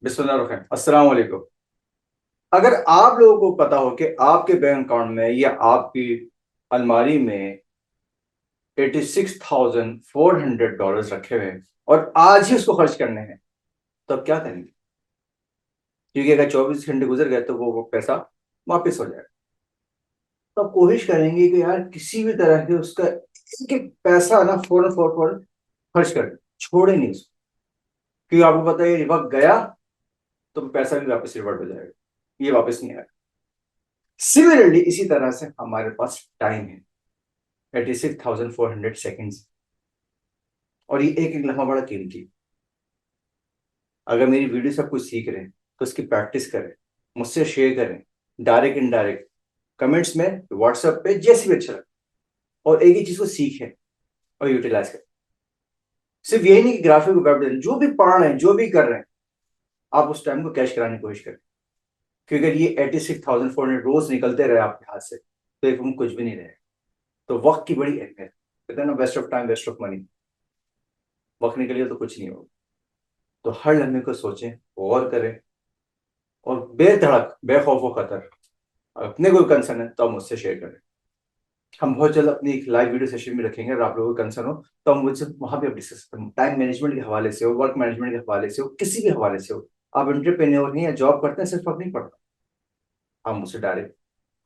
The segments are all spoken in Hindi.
बिस्मिल्लाह अस्सलाम वालेकुम। अगर आप लोगों को पता हो कि आपके बैंक अकाउंट में या आपकी अलमारी में $86,400 रखे हुए हैं और आज ही उसको खर्च करने हैं, तो आप क्या करेंगे? क्योंकि अगर 24 घंटे गुजर गए तो वो पैसा वापस हो जाएगा। तो आप कोशिश करेंगे कि यार किसी भी तरह से उसका एक एक पैसा ना फौरन फौरन फौरन खर्च कर दें, छोड़े नहीं उसको। क्योंकि आपको पता है ये वक्त गया तो पैसा भी वापस रिवर्ट हो जाएगा, ये वापस नहीं आएगा। सिमिलरली इसी तरह से हमारे पास टाइम है, 86,400 सेकेंड्स, और ये एक एक लम्हा बड़ा कीमती है। अगर मेरी वीडियो से आप कुछ सीख रहे हैं तो उसकी प्रैक्टिस करें, मुझसे शेयर करें, डायरेक्ट इनडायरेक्ट, कमेंट्स में, व्हाट्सएप पे, जैसे भी अच्छा लगे। और एक ही चीज को सीखें और यूटिलाइज करें। सिर्फ यही नहीं कि ग्राफिक वेब डिजाइन जो भी पढ़ रहे हैं, जो भी कर रहे हैं, आप उस टाइम को कैश कराने की कोशिश करें। क्योंकि अगर ये 86,400 रोज निकलते रहे आपके हाथ से तो एक कुछ भी नहीं रहेगा। तो वक्त की बड़ी अहमियत है। कहते हैं ना, waste of time waste of money. वक्त निकल गया तो कुछ नहीं होगा। तो हर लम्हे को सोचें, गौर करें, और बेधड़क बेखौफ खतर अपने कोई कंसर्न है तो आप मुझसे शेयर करें। हम बहुत जल्द अपनी एक लाइव वीडियो सेशन में रखेंगे। अगर आप लोगों को कंसर्न हो तो हम मुझसे वहां पे डिस्कस करें। टाइम मैनेजमेंट के हवाले से हो, वर्क मैनेजमेंट के हवाले से हो, किसी भी हवाले से हो। आप एंटरप्रेन्योर नहीं है, जॉब करते हैं, सिर्फ फर्क नहीं पड़ता। आप मुझसे डायरेक्ट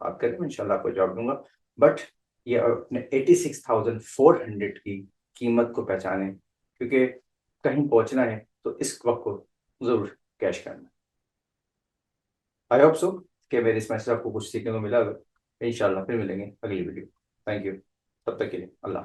बात करें, मैं इंशाल्लाह आपको जॉब दूंगा। बट ये अपने 86,400 की कीमत को पहचानें, क्योंकि कहीं पहुंचना है तो इस वक्त को जरूर कैश करना। आई होप सो कि मेरे इस मैसेज से आपको कुछ सीखने को मिला। इंशाल्लाह फिर मिलेंगे अगली वीडियो। Thank you. तब तक के लिए अल्लाह।